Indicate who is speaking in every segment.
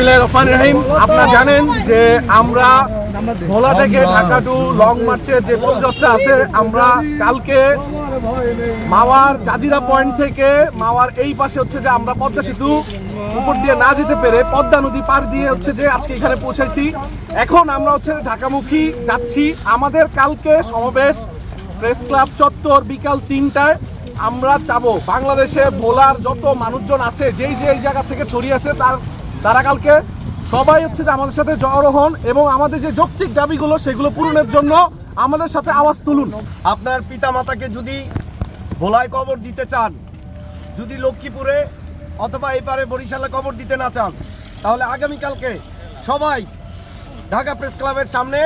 Speaker 1: বিসমিল্লাহির রহমানির রহিম। আপনারা জানেন যে আমরা ভোলা থেকে ঢাকা টু লং মার্চের যে পদযাত্রা আছে, আমরা কালকে মাওয়ার জাজিরা পয়েন্ট থেকে মাওয়ার এই পাশে হচ্ছে যে আমরা পদ্মা সেতু উপর দিয়ে না যেতে পেরে পদ্মা নদী পার দিয়ে হচ্ছে যে আজকে এখানে পৌঁছাইছি। এখন আমরা হচ্ছে ঢাকামুখী যাচ্ছি। আমাদের কালকে সমাবেশ প্রেস ক্লাব চত্বর বিকাল 3টায়। আমরা চাবো বাংলাদেশে ভোলার যত মানুষজন আছে, যেই জায়গা থেকে ছড়িয়ে আছে, তারা কালকে সবাই হচ্ছে যে আমাদের সাথে জড়ো হন এবং আমাদের যে যৌক্তিক দাবিগুলো সেগুলো পূরণের জন্য আমাদের সাথে আওয়াজ তুলুন।
Speaker 2: আপনার পিতা মাতাকে যদি ভোলায় কবর দিতে চান, যদি লক্ষ্মীপুরে অথবা এপারে বরিশালে কবর দিতে না চান, তাহলে আগামীকালকে সবাই ঢাকা প্রেস ক্লাবের সামনে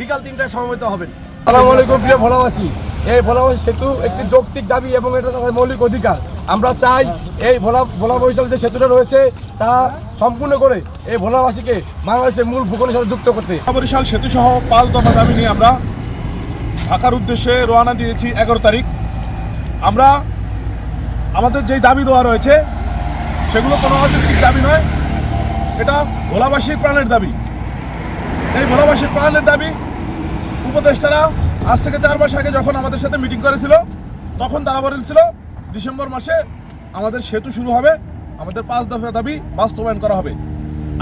Speaker 2: বিকাল 3টায় সমবেত হবেন।
Speaker 1: আসসালামু আলাইকুম প্রিয় ভোলাবাসী। এই ভোলাবাসী সেতু একটি যৌক্তিক দাবি এবং এটা তাদের মৌলিক অধিকার। আমরা চাই এই ভোলা বরিশাল যে সেতুটা রয়েছে তা সম্পূর্ণ করে এই ভোলাবাসীকে বাংলাদেশের মূল ভূখণ্ডের সাথে যুক্ত করতে।
Speaker 3: বরিশাল সেতু সহ 5 দফা দাবি নিয়ে আমরা ঢাকার উদ্দেশ্যে রওনা দিয়েছি 11 তারিখ। আমরা আমাদের যেই দাবি দেওয়া রয়েছে সেগুলো কোনো অযৌক্তিক দাবি নয়, এটা ভোলাবাসীর প্রাণের দাবি। এই ভোলাবাসীর প্রাণের দাবি উপদেষ্টারা আজ থেকে 4 মাস আগে যখন আমাদের সাথে মিটিং করেছিল, তখন তারা বলেছিল ডিসেম্বর মাসে আমাদের সেতু শুরু হবে, আমাদের 5 দফা দাবি বাস্তবায়ন করা হবে।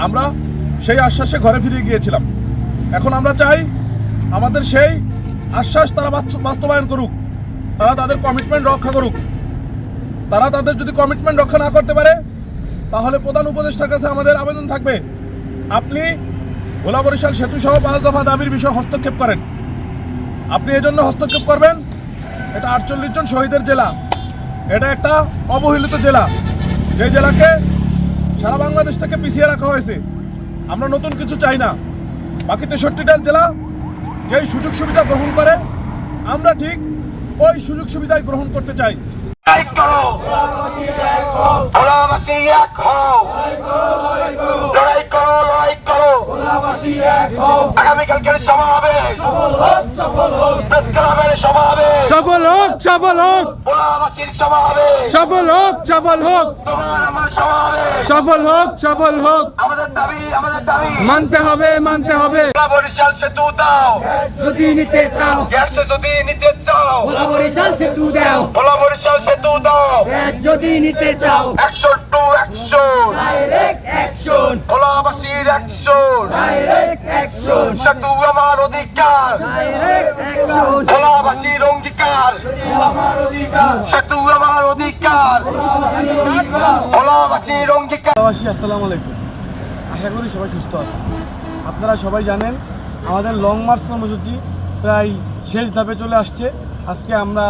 Speaker 3: আমরা সেই আশ্বাসে ঘরে ফিরে গিয়েছিলাম। এখন আমরা চাই আমাদের সেই আশ্বাস তারা বাস্তবায়ন করুক, তারা তাদের কমিটমেন্ট রক্ষা করুক। তারা তাদের যদি কমিটমেন্ট রক্ষা না করতে পারে, তাহলে প্রধান উপদেষ্টার কাছে আমাদের আবেদন থাকবে, আপনি ভোলা বরিশাল সেতু সহ 5 দফা দাবির বিষয়ে হস্তক্ষেপ করেন। আপনি এজন্য হস্তক্ষেপ করবেন, এটা 48 জন শহীদের জেলা, এটা একটা অবহেলিত জেলা, যে জেলাকে সারা বাংলাদেশ থেকে পিছিয়ে রাখা হয়েছে। আমরা নতুন কিছু চাই না। বাকি 63টা জেলা যেই সুযোগ সুবিধা গ্রহণ করে, আমরা ঠিক ওই সুযোগ সুবিধাই গ্রহণ করতে চাই।
Speaker 4: আগামীকালকের সমাবেশ প্রেস ক্লাবের সমাবেশ
Speaker 1: সফল হোক, সফল হোক,
Speaker 4: ভোলাবাসীর সমাবেশ
Speaker 1: সফল হোক, সফল হোক,
Speaker 4: তোমার আমার সমাবেশ
Speaker 1: সফল হোক, সফল হোক।
Speaker 4: আমাদের দাবি
Speaker 1: মানতে হবে, মানতে হবে।
Speaker 4: ভোলা বরিশাল সেতু দাও,
Speaker 5: যদি নিতে চাও
Speaker 4: গ্যাস যদি নিতে চাও,
Speaker 5: ভোলা বরিশাল সেতু দাও,
Speaker 4: ভোলা বরিশাল সেতু দাও,
Speaker 5: যদি নিতে চাও
Speaker 4: action to action,
Speaker 5: direct action,
Speaker 4: ভোলাবাসীর অ্যাকশন,
Speaker 5: ডাইরেক্ট অ্যাকশন,
Speaker 4: সেতু আমার অধিকার,
Speaker 5: ডাইরেক্ট অ্যাকশন,
Speaker 4: ভোলাবাসীর অঙ্গীকার, সেতু আমার অধিকার, ভোলাবাসীর অঙ্গীকার।
Speaker 1: আসসালামু আলাইকুম। আশা করি সবাই সুস্থ আছে। আপনারা সবাই জানেন আমাদের লং মার্চ কর্মসূচি প্রায় শেষ ধাপে চলে আসছে। আজকে আমরা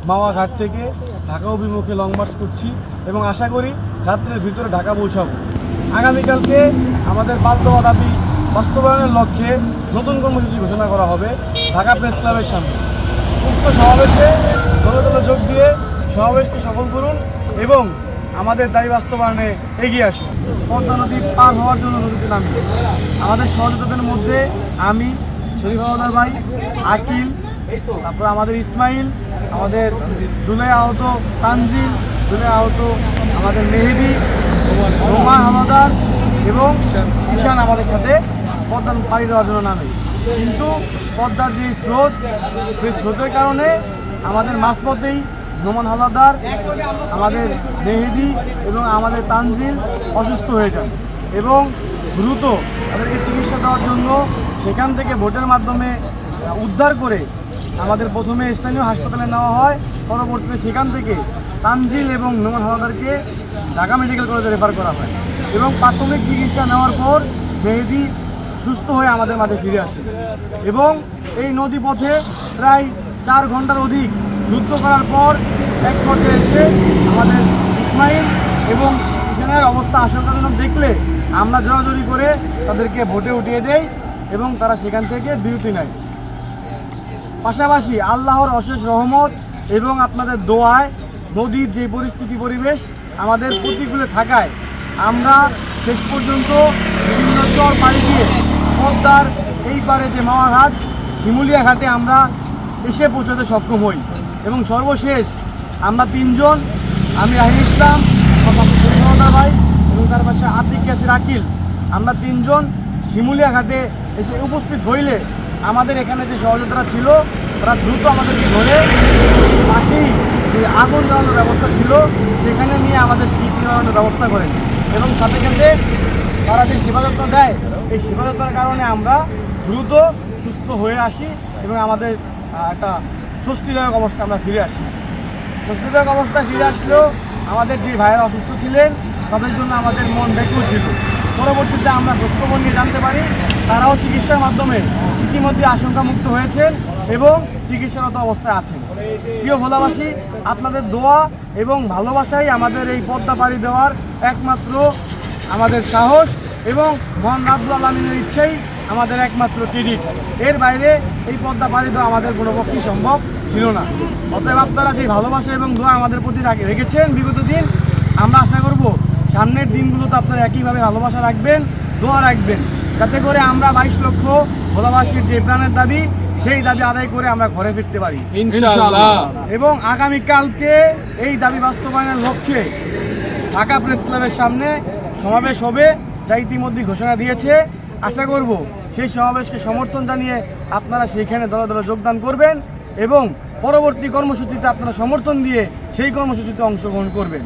Speaker 1: মাওয়া ঘাট থেকে ঢাকা অভিমুখে লং মার্চ করছি এবং আশা করি রাত্রের ভিতরে ঢাকা পৌঁছাবো। আগামীকালকে আমাদের 5 দফা দাবি বাস্তবায়নের লক্ষ্যে নতুন কর্মসূচি ঘোষণা করা হবে ঢাকা প্রেস ক্লাবের সামনে। উক্ত সমাবেশে দলে দলে যোগ দিয়ে সমাবেশকে সফল করুন এবং আমাদের দাবি বাস্তবায়নে এগিয়ে আসুন। পদ্মা নদী পার হওয়ার জন্য নদীতে নামি আমাদের সহযোগিতাদের মধ্যে আমি, শরীফ আহমদ ভাই, আকিল, তারপর আমাদের ইসমাইল, আমাদের জুলাই আহত তানজিল, জুলাই আহত আমাদের মেহেদি, রোমা হামাদার এবং ঈশান আমাদের সাথে পদ্মা পাড়ি দেওয়ার জন্য নামে। কিন্তু পদ্মার যে স্রোত, সেই স্রোতের কারণে আমাদের মাঝপথেই নোমান হাওলাদার, আমাদের মেহেদি এবং আমাদের তানজিল অসুস্থ হয়ে যান এবং দ্রুত তাদেরকে চিকিৎসা দেওয়ার জন্য সেখান থেকে বোটের মাধ্যমে উদ্ধার করে আমাদের প্রথমে স্থানীয় হাসপাতালে নেওয়া হয়। পরবর্তীতে সেখান থেকে তানজিল এবং নোমান হাওলাদারকে ঢাকা মেডিকেল কলেজে রেফার করা হয় এবং প্রাথমিক চিকিৎসা নেওয়ার পর মেহেদি সুস্থ হয়ে আমাদের মাঝে ফিরে আসে এবং এই নদীপথে প্রায় 4 ঘন্টার অধিক যুদ্ধ করার পর এক পর্যায়ে এসে আমাদের ইসমাইল এবং ঈশানের অবস্থা আশঙ্কাজনক দেখলে আমরা জোরাজোরি করে তাদেরকে ভোটে উঠিয়ে দেই এবং তারা সেখান থেকে বিরতি নেয়। পাশাপাশি আল্লাহর অশেষ রহমত এবং আপনাদের দোয়ায় নদীর যে পরিস্থিতি পরিবেশ আমাদের প্রতিকূলে থাকায় আমরা শেষ পর্যন্ত বিভিন্ন চর পাড়ি দিয়ে পদ্মার এই পারে যে মাওয়া ঘাট, শিমুলিয়া ঘাটে আমরা এসে পৌঁছতে সক্ষম হই এবং সর্বশেষ আমরা 3 জন, আমি রাহিম ইসলাম, আমার ভাই এবং তার পাশে আতিক ইয়াসির আকিল, আমরা তিনজন শিমুলিয়া ঘাটে এসে উপস্থিত হইলে আমাদের এখানে যে সহযোদ্ধারা ছিল তারা দ্রুত আমাদেরকে ধরে পাশেই যে আগুন জ্বালানোর ব্যবস্থা ছিল সেখানে নিয়ে আমাদের শীত নিবারণের ব্যবস্থা করেন এবং সাথে সাথে তারা যে সেবা যত্ন দেয় এই সেবা যত্নের কারণে আমরা দ্রুত সুস্থ হয়ে আসি এবং আমাদের একটা স্বস্তিদায়ক অবস্থা আমরা ফিরে আসি। স্বস্তিদায়ক অবস্থায় ফিরে আসলেও আমাদের যে ভাইয়েরা অসুস্থ ছিলেন তাদের জন্য আমাদের মন ব্যাকুল ছিল। পরবর্তীতে আমরা খোঁজখবর নিয়ে জানতে পারি তারাও চিকিৎসার মাধ্যমে ইতিমধ্যে আশঙ্কামুক্ত হয়েছেন এবং চিকিৎসারত অবস্থায় আছেন। প্রিয় ভোলাবাসী, আপনাদের দোয়া এবং ভালোবাসাই আমাদের এই পদ্মা পাড়ি দেওয়ার একমাত্র আমাদের সাহস এবং মহান রাব্বুল আলামিনের ইচ্ছাই আমাদের একমাত্র ক্রেডিট। এর বাইরে এই পদ্মা পাড়ি দেওয়া আমাদের কোনো পক্ষেই সম্ভব ছিল না। অতএব আপনারা যে ভালোবাসা এবং দোয়া আমাদের প্রতি রেখেছেন বিগত দিন, আমরা আশা করব সামনের দিনগুলোতে আপনারা একইভাবে ভালোবাসা রাখবেন, দোয়া রাখবেন, যাতে করে আমরা 22 লক্ষ ভোলাবাসীর যে প্রাণের দাবি সেই দাবি আদায় করে আমরা ঘরে ফিরতে পারি
Speaker 3: ইনশাআল্লাহ।
Speaker 1: এবং আগামীকালকে এই দাবি বাস্তবায়নের লক্ষ্যে ঢাকা প্রেস ক্লাবের সামনে সমাবেশ হবে, যা ইতিমধ্যে ঘোষণা দিয়েছে। আশা করব সেই সমাবেশকে সমর্থন জানিয়ে আপনারা সেখানে দলে দলে যোগদান করবেন এবং পরবর্তী কর্মসূচিতে আপনারা সমর্থন দিয়ে সেই কর্মসূচিতে অংশগ্রহণ করবেন।